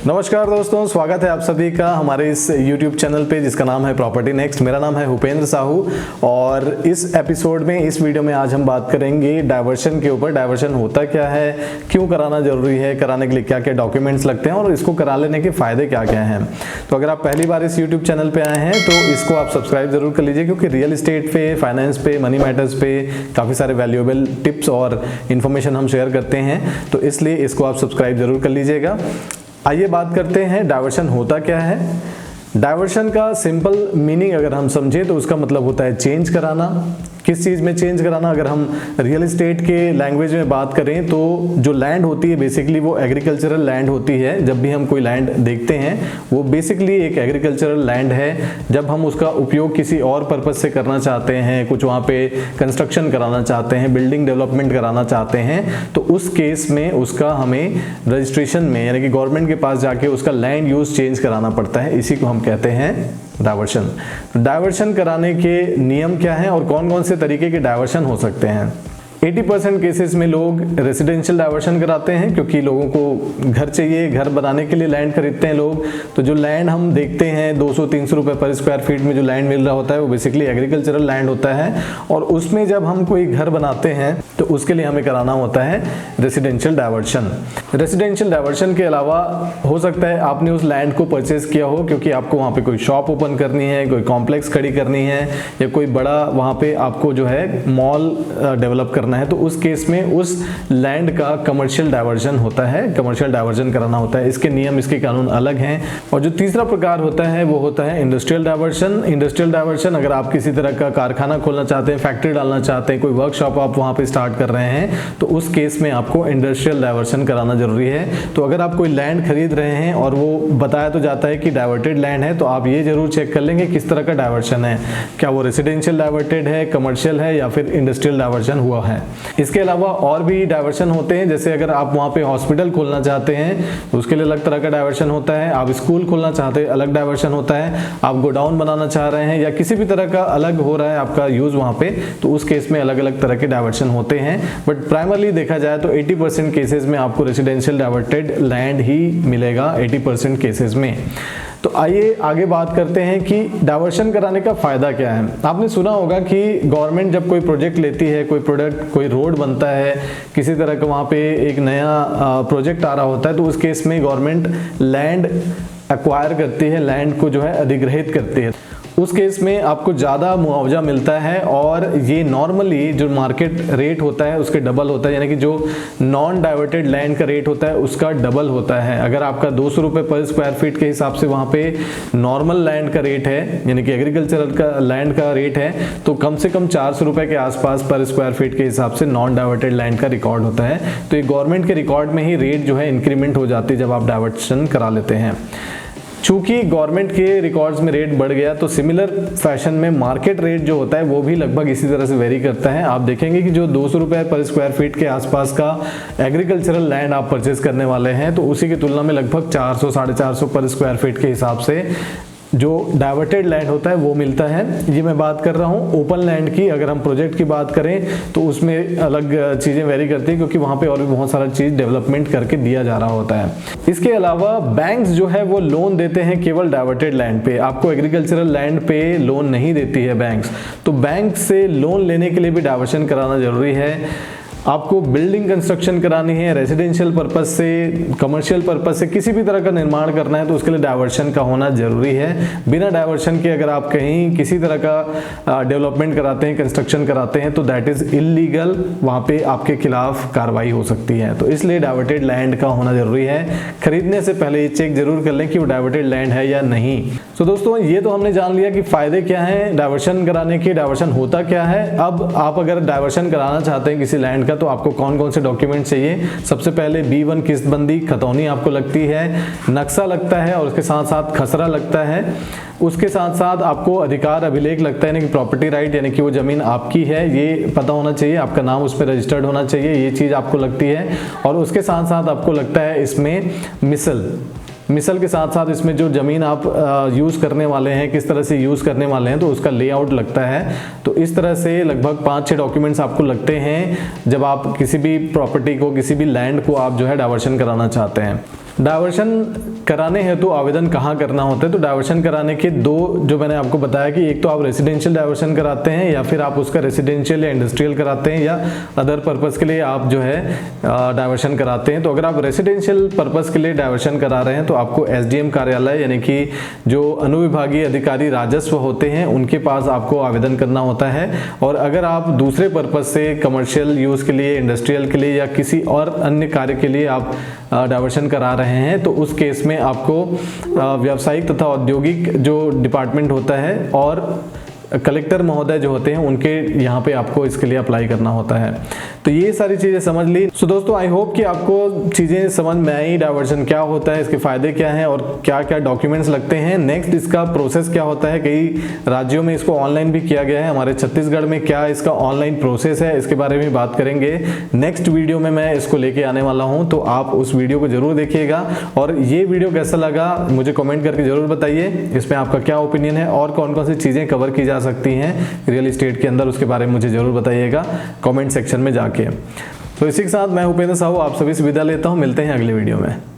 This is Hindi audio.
नमस्कार दोस्तों, स्वागत है आप सभी का हमारे इस YouTube चैनल पे जिसका नाम है प्रॉपर्टी नेक्स्ट। मेरा नाम है भूपेंद्र साहू और इस एपिसोड में, इस वीडियो में आज हम बात करेंगे डायवर्शन के ऊपर। डायवर्शन होता क्या है, क्यों कराना जरूरी है, कराने के लिए क्या क्या डॉक्यूमेंट्स लगते हैं और इसको करा लेने के फायदे क्या क्या हैं। तो अगर आप पहली बार इस YouTube चैनल पे आए हैं तो इसको आप सब्सक्राइब जरूर कर लीजिए, क्योंकि रियल इस्टेट पे, फाइनेंस पे, मनी मैटर्स पे काफ़ी सारे वैल्यूएबल टिप्स और इन्फॉर्मेशन हम शेयर करते हैं, तो इसलिए इसको आप सब्सक्राइब जरूर कर लीजिएगा। आइए बात करते हैं डायवर्शन होता क्या है। डायवर्शन का सिंपल मीनिंग अगर हम समझें तो उसका मतलब होता है चेंज कराना। किस चीज़ में चेंज कराना? अगर हम रियल इस्टेट के लैंग्वेज में बात करें तो जो लैंड होती है बेसिकली वो एग्रीकल्चरल लैंड होती है। जब भी हम कोई लैंड देखते हैं वो बेसिकली एक एग्रीकल्चरल लैंड है। जब हम उसका उपयोग किसी और पर्पज से करना चाहते हैं, कुछ वहाँ पे कंस्ट्रक्शन कराना चाहते हैं, बिल्डिंग डेवलपमेंट कराना चाहते हैं, तो उस केस में उसका हमें रजिस्ट्रेशन में यानी कि गवर्नमेंट के पास जाके उसका लैंड यूज चेंज कराना पड़ता है। इसी को हम कहते हैं डायवर्शन। डायवर्शन कराने के नियम क्या हैं और कौन कौन से तरीके के डायवर्शन हो सकते हैं? 80% केसेस में लोग रेसिडेंशियल डायवर्शन कराते हैं, क्योंकि लोगों को घर चाहिए, घर बनाने के लिए लैंड खरीदते हैं लोग। तो जो लैंड हम देखते हैं 200-300 रुपए पर स्क्वायर फीट में जो लैंड मिल रहा होता है वो बेसिकली एग्रीकल्चरल लैंड होता है, और उसमें जब हम कोई घर बनाते हैं तो उसके लिए हमें कराना होता है रेसिडेंशियल डायवर्शन। रेसिडेंशियल डायवर्शन के अलावा हो सकता है आपने उस लैंड को परचेज किया हो क्योंकि आपको वहाँ पे कोई शॉप ओपन करनी है, कोई कॉम्प्लेक्स खड़ी करनी है, या कोई बड़ा वहाँ पे आपको जो है मॉल डेवलप करना है। तो उस केस में उस लैंड का कमर्शियल डायवर्जन होता है, कमर्शियल डायवर्जन कराना होता है। इसके नियम, इसके कानून अलग हैं। और जो तीसरा प्रकार होता है वो होता है इंडस्ट्रियल डायवर्शन। इंडस्ट्रियल डायवर्शन, अगर आप किसी तरह का कारखाना खोलना चाहते हैं, फैक्ट्री डालना चाहते हैं, कोई वर्कशॉप आप वहां पे स्टार्ट कर रहे हैं, तो उस केस में आपको इंडस्ट्रियल डायवर्शन कराना जरूरी है। तो अगर आप कोई लैंड खरीद रहे हैं और वो बताया तो जाता है कि डायवर्टेड लैंड है, तो आप ये जरूर चेक कर लेंगे किस तरह का डायवर्शन है, क्या वो रेसिडेंशियल डायवर्टेड है, कमर्शियल है या फिर इंडस्ट्रियल डायवर्शन हुआ है। इसके अलावा और भी डायवर्शन होते हैं, जैसे अगर आप वहाँ पे हॉस्पिटल खोलना चाहते हैं तो उसके लिए अलग तरह का डायवर्शन होता है। आप स्कूल खोलना चाहते हैं, अलग डायवर्शन होता है। आप गोडाउन बनाना चाह रहे हैं या किसी भी तरह का अलग हो रहा है आपका यूज वहाँ पे, तो उस केस में अलग अलग तरह के डायवर्शन होते हैं। बट प्राइमरली देखा जाए तो 80% केसेस में आपको रेसिडेंशियल डायवर्टेड लैंड ही मिलेगा, 80% केसेस में। तो आइए आगे बात करते हैं कि डायवर्शन कराने का फायदा क्या है। आपने सुना होगा कि गवर्नमेंट जब कोई प्रोजेक्ट लेती है, कोई रोड बनता है, किसी तरह का वहाँ पे एक नया प्रोजेक्ट आ रहा होता है, तो उस केस में गवर्नमेंट लैंड एक्वायर करती है, लैंड को जो है अधिग्रहित करती है। उस केस में आपको ज़्यादा मुआवजा मिलता है और ये नॉर्मली जो मार्केट रेट होता है उसके डबल होता है, यानी कि जो नॉन डाइवर्टेड लैंड का रेट होता है उसका डबल होता है। अगर आपका 200 रुपये पर स्क्वायर फीट के हिसाब से वहाँ पे नॉर्मल लैंड का रेट है, यानी कि एग्रीकल्चरल का लैंड का रेट है, तो कम से कम 400 रुपये के आसपास पर स्क्वायर फीट के हिसाब से नॉन डाइवर्टेड लैंड का रिकॉर्ड होता है। तो ये गवर्नमेंट के रिकॉर्ड में ही रेट जो है इंक्रीमेंट हो जाती है जब आप डाइवर्शन करा लेते हैं। चूंकि गवर्नमेंट के रिकॉर्ड्स में रेट बढ़ गया तो सिमिलर फैशन में मार्केट रेट जो होता है वो भी लगभग इसी तरह से वेरी करता है। आप देखेंगे कि जो 200 रुपये पर स्क्वायर फीट के आसपास का एग्रीकल्चरल लैंड आप परचेज करने वाले हैं, तो उसी की तुलना में लगभग 400-450 पर स्क्वायर फीट के हिसाब से जो डाइवर्टेड लैंड होता है वो मिलता है। ये मैं बात कर रहा हूँ ओपन लैंड की। अगर हम प्रोजेक्ट की बात करें तो उसमें अलग चीज़ें वेरी करती हैं, क्योंकि वहाँ पे और भी बहुत सारा चीज़ डेवलपमेंट करके दिया जा रहा होता है। इसके अलावा बैंक्स जो है वो लोन देते हैं केवल डाइवर्टेड लैंड पे, आपको एग्रीकल्चरल लैंड पे लोन नहीं देती है बैंक्स। तो बैंक से लोन लेने के लिए भी डाइवर्शन कराना जरूरी है। आपको बिल्डिंग कंस्ट्रक्शन करानी है, रेजिडेंशियल पर्पस से, कमर्शियल पर्पस से, किसी भी तरह का निर्माण करना है तो उसके लिए डायवर्शन का होना जरूरी है। बिना डायवर्शन के अगर आप कहीं किसी तरह का डेवलपमेंट कराते हैं, कंस्ट्रक्शन कराते हैं, तो दैट इज इलीगल, वहाँ पे आपके खिलाफ कार्रवाई हो सकती है। तो इसलिए डाइवर्टेड लैंड का होना जरूरी है। खरीदने से पहले ये चेक जरूर कर लें कि वो डाइवर्टेड लैंड है या नहीं। तो दोस्तों ये तो हमने जान लिया कि फायदे क्या हैं डायवर्शन कराने के, डायवर्शन होता क्या है। अब आप अगर डायवर्शन कराना चाहते हैं किसी लैंड तो आपको कौन कौन से डॉक्यूमेंट चाहिए? सबसे पहले B1 किस्तबंदी खतौनी आपको लगती है, नक्शा लगता है और उसके साथ साथ खसरा लगता है। उसके साथ साथ आपको अधिकार अभिलेख लगता है, यानी कि प्रॉपर्टी राइट, यानी कि वो जमीन आपकी है ये पता होना चाहिए, आपका नाम उस पर रजिस्टर्ड होना चाहिए, ये चीज़ आपको लगती है। और उसके साथ साथ आपको लगता है इसमें मिसल के साथ साथ इसमें जो ज़मीन आप यूज़ करने वाले हैं, किस तरह से यूज़ करने वाले हैं, तो उसका लेआउट लगता है। तो इस तरह से लगभग 5-6 डॉक्यूमेंट्स आपको लगते हैं जब आप किसी भी प्रॉपर्टी को, किसी भी लैंड को आप जो है डायवर्शन कराना चाहते हैं। डायवर्शन कराने हैं तो आवेदन कहाँ करना होता है? तो डायवर्शन कराने के दो जो मैंने आपको बताया कि एक तो आप रेसिडेंशियल डायवर्शन कराते हैं या फिर आप उसका रेसिडेंशियल या इंडस्ट्रियल कराते हैं या अदर पर्पस के लिए आप जो है डायवर्शन कराते हैं। तो अगर आप रेसिडेंशियल पर्पस के लिए डायवर्शन करा रहे हैं तो आपको एसडीएम कार्यालय यानी कि जो अनुविभागीय अधिकारी राजस्व होते हैं उनके पास आपको आवेदन करना होता है। और अगर आप दूसरे पर्पस से कमर्शियल यूज़ के लिए, इंडस्ट्रियल के लिए या किसी और अन्य कार्य के लिए आप डायवर्शन करा रहे हैं तो उस केस में आपको व्यावसायिक तथा औद्योगिक जो डिपार्टमेंट होता है और कलेक्टर महोदय जो होते हैं उनके यहाँ पे आपको इसके लिए अप्लाई करना होता है। तो ये सारी चीज़ें समझ ली। सो दोस्तों आई होप कि आपको चीज़ें समझ में आई, डायवर्शन क्या होता है, इसके फ़ायदे क्या हैं और क्या क्या डॉक्यूमेंट्स लगते हैं, नेक्स्ट इसका प्रोसेस क्या होता है। कई राज्यों में इसको ऑनलाइन भी किया गया है, हमारे छत्तीसगढ़ में क्या इसका ऑनलाइन प्रोसेस है इसके बारे में बात करेंगे। नेक्स्ट वीडियो में मैं इसको लेके आने वाला हूँ, तो आप उस वीडियो को ज़रूर देखिएगा। और ये वीडियो कैसा लगा मुझे कॉमेंट करके ज़रूर बताइए, इसमें आपका क्या ओपिनियन है और कौन कौन सी चीज़ें कवर की जा सकती हैं रियल एस्टेट के अंदर, उसके बारे में मुझे जरूर बताइएगा कमेंट सेक्शन में जाके। तो इसी के साथ मैं उपेंद्र साहू आप सभी से विदा लेता हूं, मिलते हैं अगले वीडियो में।